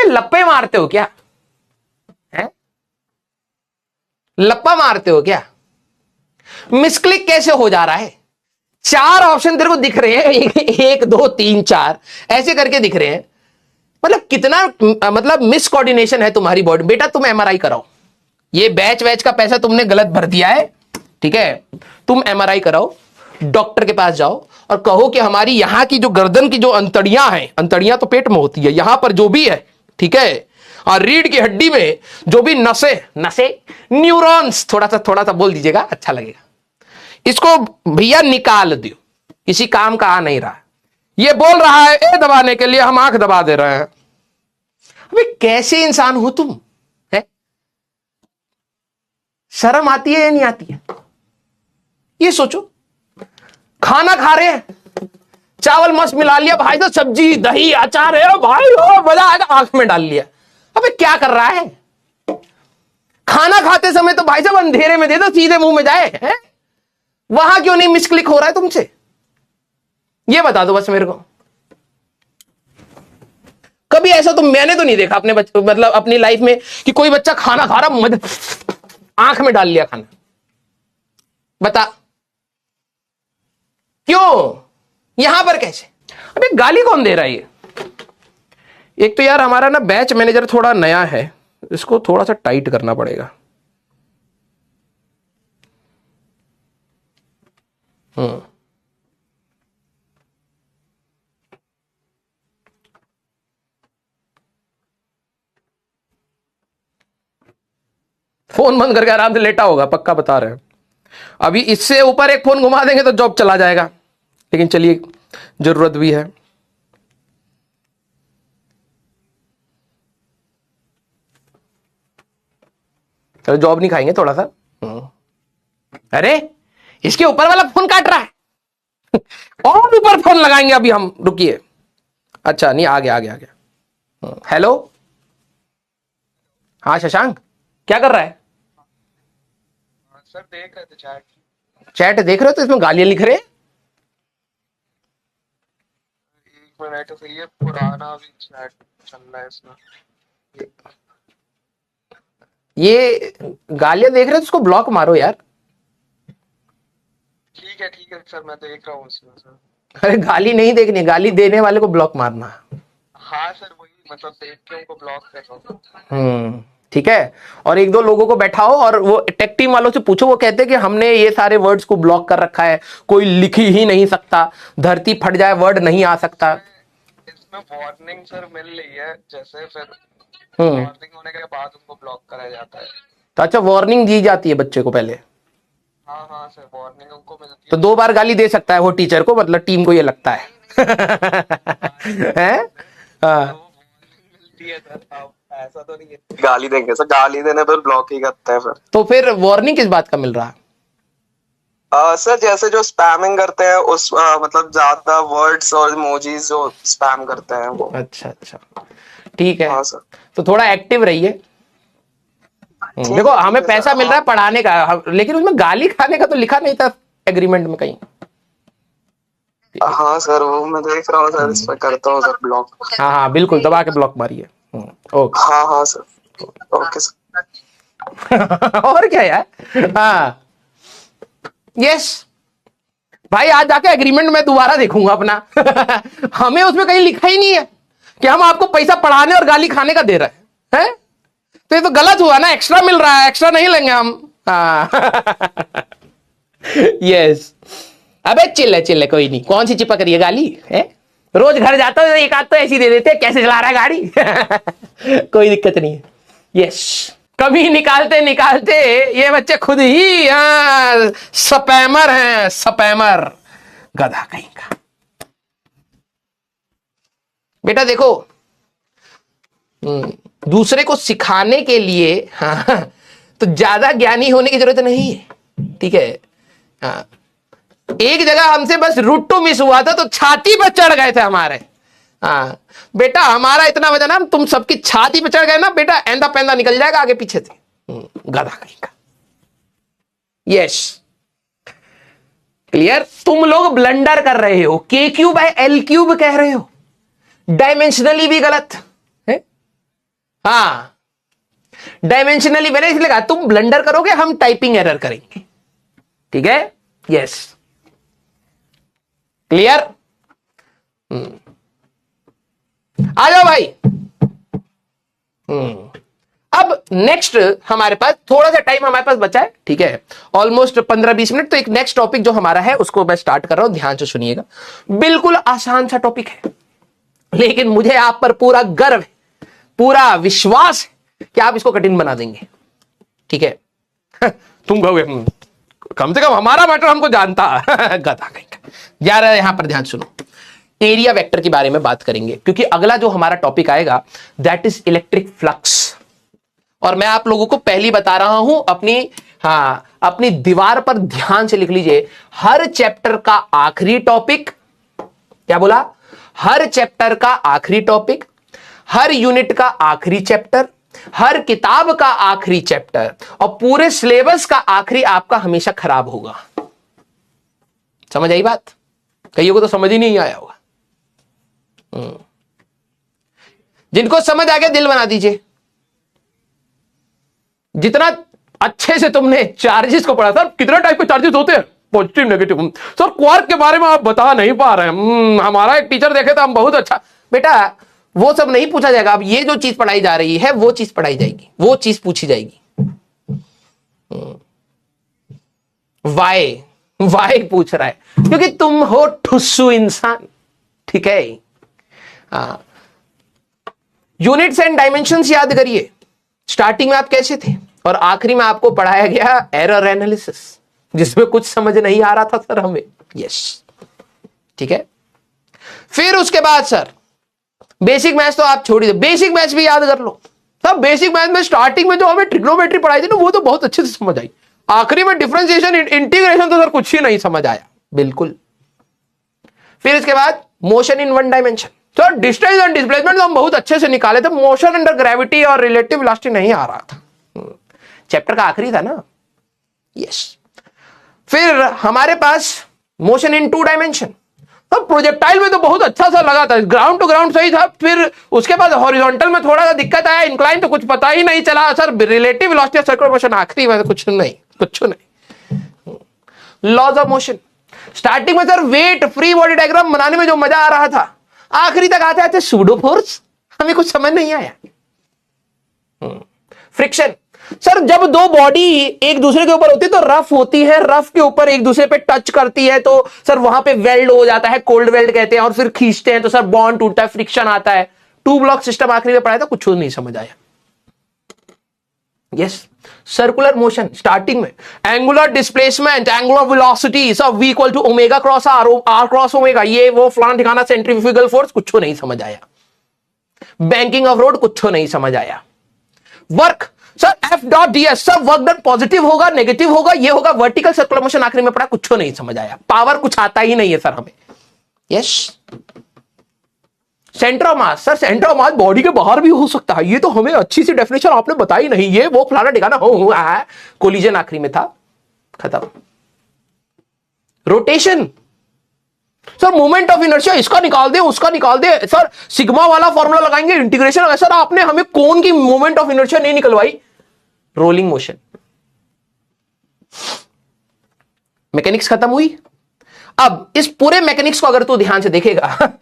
लप्पे मारते हो क्या? है लप्पा मारते हो क्या? मिसक्लिक कैसे हो जा रहा है? 4 ऑप्शन तेरे को दिख रहे हैं, 1 2 3 4 ऐसे करके दिख रहे हैं। मतलब कितना मतलब मिस कोऑर्डिनेशन है तुम्हारी बॉडी। बेटा तुम एमआरआई कराओ, ये बैच वैच का पैसा तुमने गलत भर दिया है, ठीक है? तुम एमआरआई कराओ, डॉक्टर के पास जाओ और कहो कि हमारी यहां की जो गर्दन की जो अंतड़ियां हैं, अंतड़ियां तो पेट में होती है, यहां पर जो भी है, ठीक है, और रीढ़ की हड्डी में जो भी नसे नसे न्यूरॉन्स, थोड़ा सा बोल दीजिएगा, अच्छा लगेगा, इसको भैया निकाल दो, किसी काम का आ नहीं रहा। ये बोल रहा है ए दबाने के लिए, हम आंख दबा दे रहे हैं। अबे कैसे इंसान हो तुम? है शर्म आती है या नहीं आती है? ये सोचो, खाना खा रहे हैं, चावल मस्त मिला लिया भाई, तो सब्जी दही अचार है भाई, हो मजा आएगा, आंख में डाल लिया। अबे क्या कर रहा है? खाना खाते समय तो भाई साहब अंधेरे में दे दो, सीधे मुंह में जाए, है? वहां क्यों नहीं मिसक्लिक हो रहा है तुमसे? ये बता दो बस मेरे को। कभी ऐसा तो मैंने तो नहीं देखा अपने बच्चे, मतलब अपनी लाइफ में, कि कोई बच्चा खाना खा रहा मजा आंख में डाल लिया खाना। बता क्यों? यहां पर कैसे? अबे गाली कौन दे रहा है ये? एक तो यार हमारा ना बैच मैनेजर थोड़ा नया है, इसको थोड़ा सा टाइट करना पड़ेगा। फोन बंद करके आराम से लेटा होगा, पक्का बता रहे हैं। अभी इससे ऊपर एक फोन घुमा देंगे तो जॉब चला जाएगा, लेकिन चलिए जरूरत भी है। चलो जॉब नहीं खाएंगे थोड़ा सा। अरे इसके ऊपर वाला फोन काट रहा है और ऊपर फोन लगाएंगे अभी हम, रुकिए। अच्छा नहीं, आ गया आ गया आ गया। हेलो, हाँ शशांक, क्या कर रहा है? सर देख रहे थे चैट। चैट देख रहे हो तो इसमें गालियां लिख रहे हैं। एक मिनट से, ये पुराना भी चैट चल रहा है इसमें। ये गालियां देख रहे हो तो उसको ब्लॉक मारो यार। ठीक है सर, मैं देख रहा हूँ इसमें सर। अरे गाली नहीं देखनी, गाली देने वाले को ब्लॉक मारना। हाँ सर, वही मतलब देख के उनको ब्लॉक कर रहा हूँ। ठीक है। और 1 2 लोगों को बैठाओ और वो टेक टीम वालों से पूछो, वो कहते हैं कि हमने ये सारे वर्ड्स को ब्लॉक कर रखा है, कोई लिख ही नहीं सकता, धरती फट जाए वर्ड नहीं आ सकता। इसमें वार्निंग सर मिल रही है, जैसे फिर वार्निंग होने के बाद उनको ब्लॉक कराया जाता है। तो अच्छा वार्निंग दी जाती है बच्चे को पहले? हाँ सर, वार्निंग उनको मिलती है। तो 2 बार गाली दे सकता है वो टीचर को, मतलब टीम को ये लगता है हैं? मिलती है सर, ऐसा तो नहीं है गाली देंगे सर, गाली देने पर ब्लॉक ही करते हैं फिर। तो फिर वार्निंग किस बात का मिल रहा है? सर जैसे जो स्पैमिंग करते हैं उस मतलब ज्यादा वर्ड्स और इमोजीज जो स्पैम करते हैं वो। अच्छा ठीक है। हाँ सर। तो थोड़ा एक्टिव रहिए। देखो हमें पैसा मिल रहा है पढ़ाने का, लेकिन उसमें गाली खाने का तो लिखा नहीं था एग्रीमेंट में कहीं। हाँ सर, वो मैं देख रहा हूँ सर, इस पर करता हूँ सर ब्लॉक। हाँ बिल्कुल, दबा के ब्लॉक मारिए। ओके। हाँ सर, ओके सर। और क्या यार। हाँ यस भाई, आज जाके एग्रीमेंट में दोबारा देखूंगा अपना हमें उसमें कहीं लिखा ही नहीं है कि हम आपको पैसा पढ़ाने और गाली खाने का दे रहे हैं। तो ये तो गलत हुआ ना, एक्स्ट्रा मिल रहा है, एक्स्ट्रा नहीं लेंगे हम। यस अबे चिल्ले कोई नहीं, कौन सी चिपक रही है गाली है? रोज घर जाता हूं, एक आध तो ऐसी दे देते, कैसे चला रहा है गाड़ी कोई दिक्कत नहीं है। यस कभी निकालते निकालते ये बच्चे खुद ही स्पैमर हैं, स्पैमर गधा कहीं का। बेटा देखो, दूसरे को सिखाने के लिए हाँ तो ज्यादा ज्ञानी होने की जरूरत नहीं है, ठीक है? हाँ एक जगह हमसे बस रूट टू मिस हुआ था तो छाती पर चढ़ गए थे हमारे। हाँ बेटा हमारा इतना वजन है, तुम सबकी छाती पे चढ़ गए ना बेटा, ऐंदा पैंदा निकल जाएगा आगे पीछे से। गधा कहीं का। Yes clear. तुम लोग ब्लंडर कर रहे हो, के क्यूब है एल क्यूब कह रहे हो, डायमेंशनली भी गलत है। हाँ, डायमेंशनली मैंने इसलिए कहा तुम ब्लंडर करोगे, हम टाइपिंग एरर करेंगे। ठीक है, यस, क्लियर। आ जाओ भाई। अब नेक्स्ट हमारे पास थोड़ा सा टाइम हमारे पास बचा है, ठीक है, ऑलमोस्ट 15-20 मिनट। तो एक नेक्स्ट टॉपिक जो हमारा है उसको मैं स्टार्ट कर रहा हूं, ध्यान से सुनिएगा। बिल्कुल आसान सा टॉपिक है, लेकिन मुझे आप पर पूरा गर्व है, पूरा विश्वास है कि आप इसको कठिन बना देंगे। ठीक है, तुम कहोगे कम से कम हमारा मैटर हमको जानता है। गधा कहीं का। यार यहां पर ध्यान सुनो, एरिया वेक्टर के बारे में बात करेंगे, क्योंकि अगला जो हमारा टॉपिक आएगा दैट इज इलेक्ट्रिक फ्लक्स। और मैं आप लोगों को पहली बता रहा हूं, अपनी दीवार पर ध्यान से लिख लीजिए, हर चैप्टर का आखिरी टॉपिक, क्या बोला, हर चैप्टर का आखिरी टॉपिक, हर यूनिट का आखिरी चैप्टर, हर किताब का आखिरी चैप्टर और पूरे सिलेबस का आखिरी आपका हमेशा खराब होगा। समझ आई बात? कईयों को तो समझ ही नहीं आया होगा। जिनको समझ आ गया दिल बना दीजिए। जितना अच्छे से तुमने चार्जेस को पढ़ा, सर कितने टाइप के चार्जेस होते हैं, पॉजिटिव नेगेटिव, सर क्वार्क के बारे में आप बता नहीं पा रहे हैं, हमारा एक टीचर देखे तो हम बहुत अच्छा। बेटा वो सब नहीं पूछा जाएगा, अब ये जो चीज पढ़ाई जा रही है वो चीज पढ़ाई जाएगी, वो चीज पूछी जाएगी। वाई पूछ रहा है क्योंकि तुम हो ठुस्सू इंसान। ठीक है, यूनिट्स एंड डायमेंशंस याद करिए, स्टार्टिंग में आप कैसे थे और आखिरी में आपको पढ़ाया गया एरर एनालिसिस, जिसमें कुछ समझ नहीं आ रहा था सर हमें। यस, ठीक है। फिर उसके बाद सर बेसिक मैथ्स तो आप छोड़ दीजिए, बेसिक मैथ्स भी याद कर लो। सब बेसिक मैथ्स में स्टार्टिंग में जो हमें ट्रिग्नोमेट्री पढ़ाई थी ना, वो तो बहुत अच्छे से समझ आई। आखिरी में डिफरेंशिएशन इंटीग्रेशन तो सर कुछ ही नहीं समझ आया, बिल्कुल। फिर इसके बाद मोशन इन वन डायमेंशन, तो डिस्टेंस एंड डिस्प्लेसमेंट तो हम बहुत अच्छे से निकाले थे, मोशन अंडर ग्रेविटी और रिलेटिव वेलोसिटी नहीं आ रहा था, चैप्टर का आखिरी था ना। यस, फिर हमारे पास मोशन इन टू डायमेंशन, तो प्रोजेक्टाइल में तो बहुत अच्छा सा लगा था, ग्राउंड टू ग्राउंड सही था। फिर उसके बाद हॉरिजॉन्टल में थोड़ा सा दिक्कत आया, इंक्लाइन तो कुछ पता ही नहीं चला सर, रिलेटिव वेलोसिटी और सर्कुलर मोशन आखिरी में कुछ नहीं, कुछ नहीं। लॉज ऑफ मोशन, स्टार्टिंग में sir weight free body diagram बनाने में जो मजा आ रहा था, आखिरी तक आते आते सूडो फोर्स, हमें कुछ समझ नहीं आया। फ्रिक्शन, सर जब दो बॉडी एक दूसरे के ऊपर होती है तो रफ होती है, रफ के ऊपर एक दूसरे पे टच करती है तो सर वहां पे वेल्ड हो जाता है, कोल्ड वेल्ड कहते हैं, और फिर खींचते हैं तो सर बॉन्ड टूटता है, फ्रिक्शन आता है। टू ब्लॉक सिस्टम आखिरी में पढ़ाया था, कुछ नहीं समझ आया। यस, सर्कुलर मोशन, स्टार्टिंग में एंगुलर डिस्प्लेसमेंट, एंगुलर वेलोसिटी, सब V equal to omega cross R cross omega, ये वो फलाना ठिकाना, सेंट्रीफ्यूगल फोर्स, कुछ नहीं समझ आया। बैंकिंग ऑफ रोड, कुछ नहीं समझ आया। Work, sir F dot ds, सब वर्क डन पॉजिटिव होगा नेगेटिव होगा, ये होगा, वर्टिकल सर्कुलर मोशन आखिरी में पढ़ा, कुछ नहीं समझ आया। पावर कुछ आता ही नहीं है सर हमें। Yes, centre of mass, sir centre of mass body के बाहर भी हो सकता है, ये तो हमें अच्छी सी डेफिनेशन आपने बताई नहीं, ये वो फलाना ठिकाना हो है, कोलिजन आखिरी में था, खत्म। Rotation, sir moment of inertia, इसका निकाल दे उसका निकाल दे, सर सिग्मा वाला फॉर्मूला लगाएंगे, इंटीग्रेशन, सर आपने हमें कौन की मोमेंट ऑफ इनर्शिया नहीं निकलवाई। रोलिंग मोशन, मैकेनिक्स खत्म हुई। अब इस पूरे मैकेनिक्स को अगर तू ध्यान से देखेगा,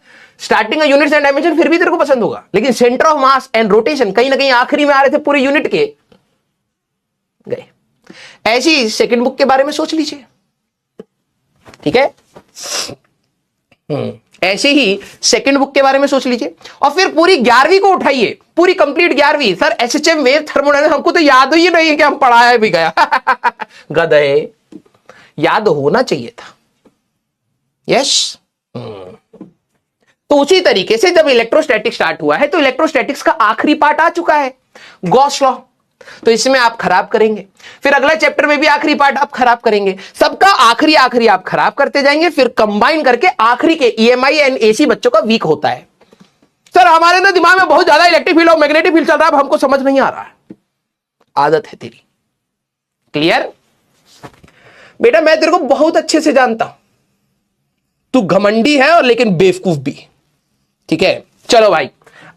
स्टार्टिंग में यूनिट्स एंड डायमेंशन फिर भी तेरे को पसंद होगा, लेकिन centre of mass and rotation कहीं ना कहीं आखिरी में आ रहे थे पूरे यूनिट के, गए। ऐसी सेकंड बुक के बारे में सोच लीजिए, ठीक है। ऐसे ही सेकंड बुक के बारे में सोच लीजिए, और फिर पूरी 11वीं को उठाइए, पूरी कंप्लीट 11वीं। सर एसएचएम वेव थर्मोडायनामिक्स हमको तो याद ही नहीं है कि हम पढ़ाया भी गया। गधे, याद होना चाहिए था। यस, तो उसी तरीके से जब इलेक्ट्रोस्टैटिक स्टार्ट हुआ है तो इलेक्ट्रोस्टैटिक्स का आखिरी पार्ट आ चुका है, गॉस लॉ, तो इसमें आप खराब करेंगे। फिर अगला चैप्टर में भी आखिरी पार्ट आप खराब करेंगे, सबका आखिरी आखिरी आप खराब करते जाएंगे, फिर कंबाइन करके आखिरी के ईएमआई एंड एसी बच्चों का वीक होता है। सर हमारे ना दिमाग में बहुत ज्यादा इलेक्ट्रिक फील्ड और मैग्नेटिक फील्ड चल रहा है, अब हमको समझ नहीं आ रहा है। आदत है तेरी, क्लियर बेटा, मैं तेरे को बहुत अच्छे से जानता हूं, तू घमंडी है और लेकिन बेवकूफ भी, ठीक है। चलो भाई,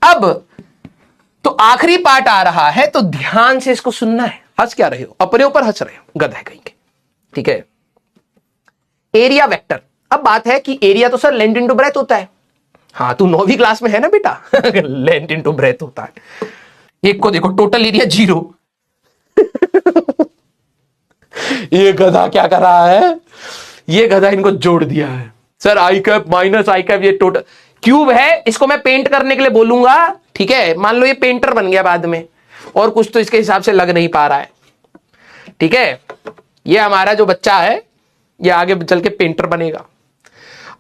अब तो आखिरी पार्ट आ रहा है, तो ध्यान से इसको सुनना है। हंस क्या रहे हो, अपने ऊपर हंस रहे हो, गधा है कहीं के। ठीक है, एरिया वेक्टर। अब बात है कि एरिया तो सर लेंथ इनटू ब्रेथ होता है। हाँ, तू 9वीं क्लास में है ना बेटा। लेंथ इनटू ब्रेथ होता है। एक को देखो, टोटल एरिया 0। ये गधा क्या कर रहा है, ये गधा इनको जोड़ दिया है। Sir I cap minus I cap, ये टोटल क्यूब है, इसको मैं पेंट करने के लिए बोलूंगा। ठीक है, मान लो ये पेंटर बन गया बाद में, और कुछ तो इसके हिसाब से लग नहीं पा रहा है। ठीक है, ये हमारा जो बच्चा है ये आगे चल के पेंटर बनेगा।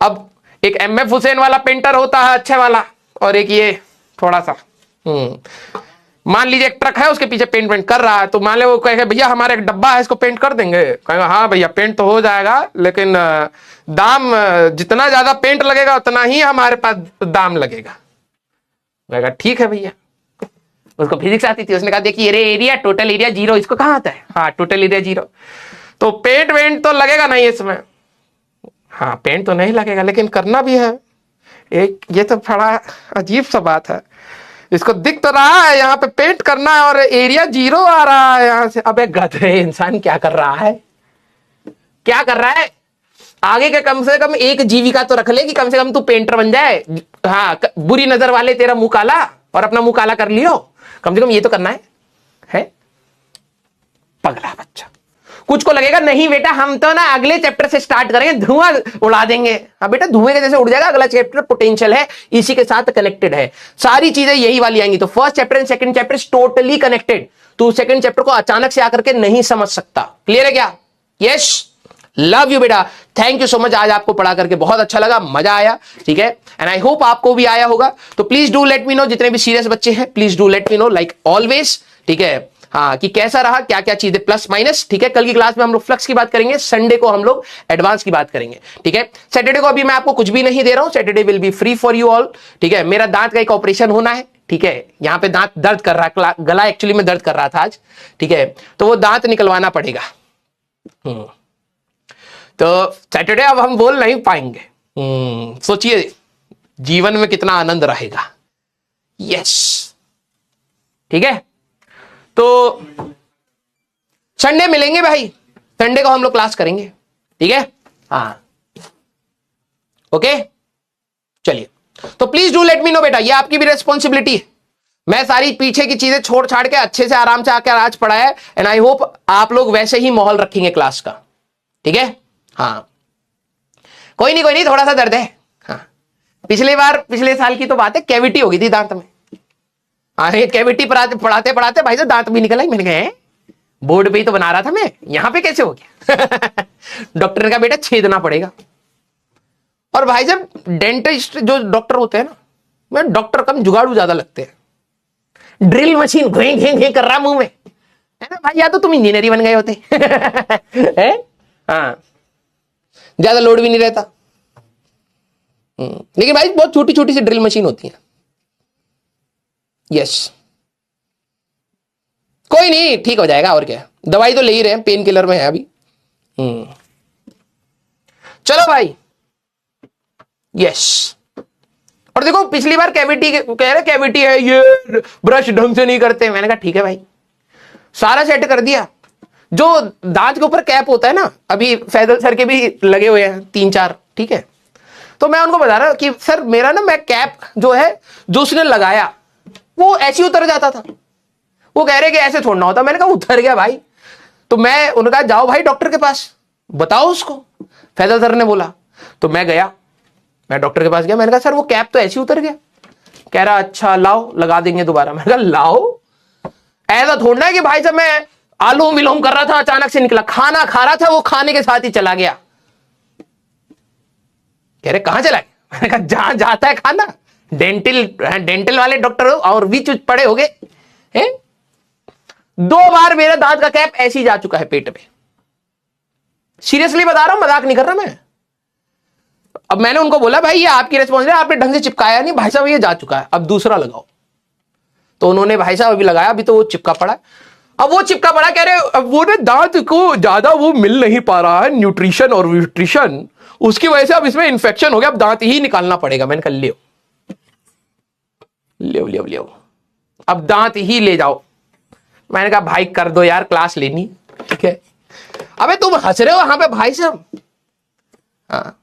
अब एक MF हुसैन वाला पेंटर होता है अच्छे वाला, और एक ये थोड़ा सा मान लीजिए एक ट्रक है, उसके पीछे पेंट वेंट कर रहा है, तो मान लो वो कहेगा भैया हमारा एक डब्बा है, इसको पेंट कर देंगे। कहेगा हाँ भैया पेंट तो हो जाएगा, लेकिन दाम जितना ज्यादा पेंट लगेगा उतना ही हमारे पास दाम लगेगा। कहेगा ठीक है भैया। उसको फिजिक्स आती थी, उसने कहा देखिए रे एरिया टोटल एरिया 0, इसको कहाँ आता है, हाँ टोटल एरिया 0, तो पेंट वेंट तो लगेगा नहीं इसमें। हाँ पेंट तो नहीं लगेगा, लेकिन करना भी है एक, ये तो बड़ा अजीब सा बात है। इसको दिख तो रहा है यहाँ पे पेंट करना है, और एरिया 0 आ रहा है यहां से। अबे गधे इंसान क्या कर रहा है, क्या कर रहा है। आगे के कम से कम एक जीविका तो रख ले कि कम से कम तू पेंटर बन जाए। हाँ, बुरी नजर वाले तेरा मुंह काला और अपना मुंह काला कर लियो, कम से कम ये तो करना है? पगला बच्चा। कुछ को लगेगा नहीं बेटा हम तो ना अगले चैप्टर से स्टार्ट करेंगे, धुआं उड़ा देंगे। हाँ बेटा धुएं के जैसे उड़ जाएगा, अगला चैप्टर पोटेंशियल है, इसी के साथ कनेक्टेड है, सारी चीजें यही वाली आएंगी। तो first chapter and second chapter totally connected. तू सेकंड चैप्टर को अचानक से आकर के नहीं समझ सकता। क्लियर है क्या? यस, लव यू बेटा, थैंक यू सो मच। आज आपको पढ़ा करके बहुत अच्छा लगा, मजा आया। ठीक है, एंड आई होप आपको भी आया होगा। तो please do let me know, जितने भी सीरियस बच्चे हैं please do let me know like always. ठीक है, हाँ, कि कैसा रहा, क्या क्या चीजें प्लस माइनस। ठीक है, कल की क्लास में हम लोग फ्लक्स की बात करेंगे, संडे को हम लोग एडवांस की बात करेंगे। ठीक है, सैटरडे को अभी मैं आपको कुछ भी नहीं दे रहा हूं, Saturday will be free for you all. ठीक है, मेरा दांत का एक ऑपरेशन होना है। ठीक है, यहां पे दांत दर्द कर रहा है, गला एक्चुअली में दर्द कर रहा था आज। ठीक है, तो वो दांत निकलवाना पड़ेगा। तो सैटरडे अब हम बोल नहीं पाएंगे। सोचिए जीवन में कितना आनंद रहेगा। यस, ठीक है, तो संडे मिलेंगे भाई, संडे को हम लोग क्लास करेंगे। ठीक है, हाँ ओके, चलिए। तो please do let me know बेटा, ये आपकी भी रेस्पॉन्सिबिलिटी है। मैं सारी पीछे की चीजें छोड़ छाड़ के अच्छे से आराम से आकर आज पढ़ाया, एंड आई होप आप लोग वैसे ही माहौल रखेंगे क्लास का। ठीक है, हाँ कोई नहीं, थोड़ा सा दर्द है। हाँ, पिछले साल की तो बात है, कैविटी हो गई थी दांत में। अरे कैविटी पढ़ाते पढ़ाते भाई साहब दांत भी निकला। मैंने कहा बोर्ड पे ही तो बना रहा था मैं, यहां पे कैसे हो गया? डॉक्टर ने कहा बेटा छेदना पड़ेगा। और भाई साहब डेंटिस्ट जो डॉक्टर होते हैं ना, मैं डॉक्टर कम जुगाड़ू ज्यादा लगते हैं। ड्रिल मशीन घुई घे घे कर रहा मुंह में, है ना भाई, या तो तुम इंजीनियर ही बन गए होते। है? हाँ, ज्यादा लोड भी नहीं रहता। लेकिन भाई बहुत छोटी छोटी सी ड्रिल मशीन होती है। यस, कोई नहीं, ठीक हो जाएगा। और क्या, दवाई तो ले ही रहे हैं, पेन किलर में है अभी। चलो भाई, यस। और देखो पिछली बार कैविटी कह रहे कैविटी है, ये ब्रश ढंग से नहीं करते। मैंने कहा ठीक है भाई, सारा सेट कर दिया। जो दांत के ऊपर कैप होता है ना, अभी फैजल सर के भी लगे हुए हैं 3-4। ठीक है, तो मैं उनको बता रहा कि सर मेरा ना, मैं कैप जो है जो उसने लगाया वो ऐसे ही उतर जाता था। वो कह रहे कि ऐसे छोड़ना होता। मैंने कहा उतर गया भाई। तो मैं उनका जाओ भाई डॉक्टर के पास, बताओ उसको। फैजल सर ने बोला, तो मैं गया, मैं डॉक्टर के पास गया। मैंने कहा सर वो कैप तो ऐसे ही उतर गया। कह रहा अच्छा लाओ लगा देंगे दोबारा। मैंने कहा लाओ, ऐसा थोड़ना है कि भाई साहब मैं आलोम विलोम कर रहा था, अचानक से निकला। खाना खा रहा था, वो खाने के साथ ही चला गया। कह रहे कहां चला गया? मैंने कहा जहां जाता है खाना। डेंटल वाले डॉक्टर हो और भी चुज पड़े हो गए हैं। 2 बार मेरे दांत का कैप ऐसे ही जा चुका है पेट में। सीरियसली बता रहा हूं, मजाक नहीं कर रहा मैं। अब मैंने उनको बोला भाई ये आपकी रिस्पॉन्सिबिलिटी, आपने ढंग से चिपकाया नहीं। भाई साहब ये जा चुका है, अब दूसरा लगाओ। तो उन्होंने भाई साहब अभी लगाया, अभी तो वो चिपका पड़ा है। अब वो चिपका पड़ा, कह रहे अब वो ना दांत को ज्यादा वो मिल नहीं पा रहा है, न्यूट्रिशन और न्यूट्रिशन, उसकी वजह से अब इसमें इंफेक्शन हो गया, अब दांत ही निकालना पड़ेगा। मैंने कहा ले अब दांत ही ले जाओ। मैंने कहा भाई कर दो यार, क्लास लेनी, ठीक है। अबे तुम हंस रहे हो वहां पे भाई साहब। हाँ,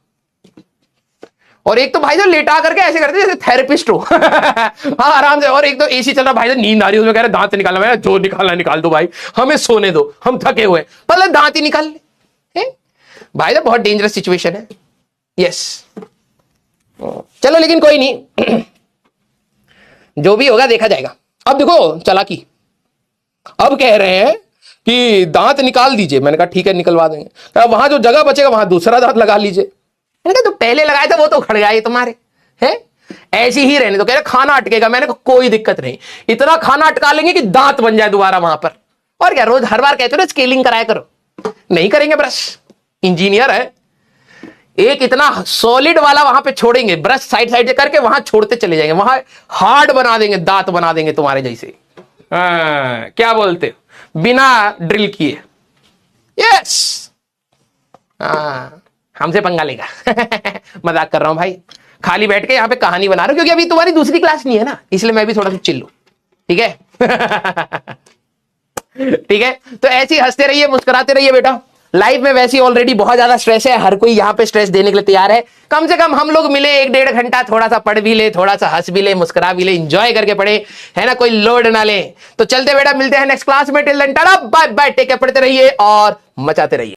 और एक तो भाई साहब लेटा करके ऐसे करते जैसे थेरेपिस्ट हो। हाँ आराम से। और एक तो एसी चल रहा, भाई साहब नींद आ रही है, उसमें कह रहे दांत निकालना। मैं जो निकालना निकाल दो भाई, हमें सोने दो, हम थके हुए, मतलब दांत ही निकाल ले। भाई साहब बहुत डेंजरस सिचुएशन है। यस चलो, लेकिन कोई नहीं, जो भी होगा देखा जाएगा। अब देखो चालाकी, अब कह रहे हैं कि दांत निकाल दीजिए। मैंने कहा ठीक है निकलवा देंगे। कहा वहां जो जगह बचेगा वहां दूसरा दांत लगा लीजिए। मैंने कहा तो पहले लगाया था वो तो उखड़ गया ये तुम्हारे, है ऐसे ही रहने तो। कह रहे खाना अटकेगा। मैंने कहा कोई दिक्कत नहीं, इतना खाना अटका लेंगे कि दांत बन जाए दोबारा वहां पर। और क्या रोज हर बार कहते हो ना स्केलिंग कराया करो, नहीं करेंगे ब्रश। इंजीनियर है, एक इतना सॉलिड वाला वहां पे छोड़ेंगे, ब्रश साइड साइड से करके वहां छोड़ते चले जाएंगे, वहां हार्ड बना देंगे, दांत बना देंगे तुम्हारे जैसे। क्या बोलते हो, बिना ड्रिल किए। यस हमसे पंगा लेगा। मजाक कर रहा हूं भाई, खाली बैठ के यहां पे कहानी बना रहा हूं, क्योंकि अभी तुम्हारी दूसरी क्लास नहीं है ना, इसलिए मैं भी थोड़ा सा चिल्लू, ठीक है। ठीक है, तो ऐसे ही हंसते रहिए, मुस्कुराते रहिए बेटा। लाइफ में वैसे ऑलरेडी बहुत ज्यादा स्ट्रेस है, हर कोई यहां पे स्ट्रेस देने के लिए तैयार है। कम से कम हम लोग मिले 1-1.5 घंटा, थोड़ा सा पढ़ भी ले, थोड़ा सा हंस भी ले, मुस्कुरा भी ले, एंजॉय करके पढ़े, है ना, कोई लोड ना ले। तो चलते बेटा, मिलते हैं नेक्स्ट क्लास में। Till then ta-ta bye bye, take care, पढ़ते रहिए और मचाते रहिए।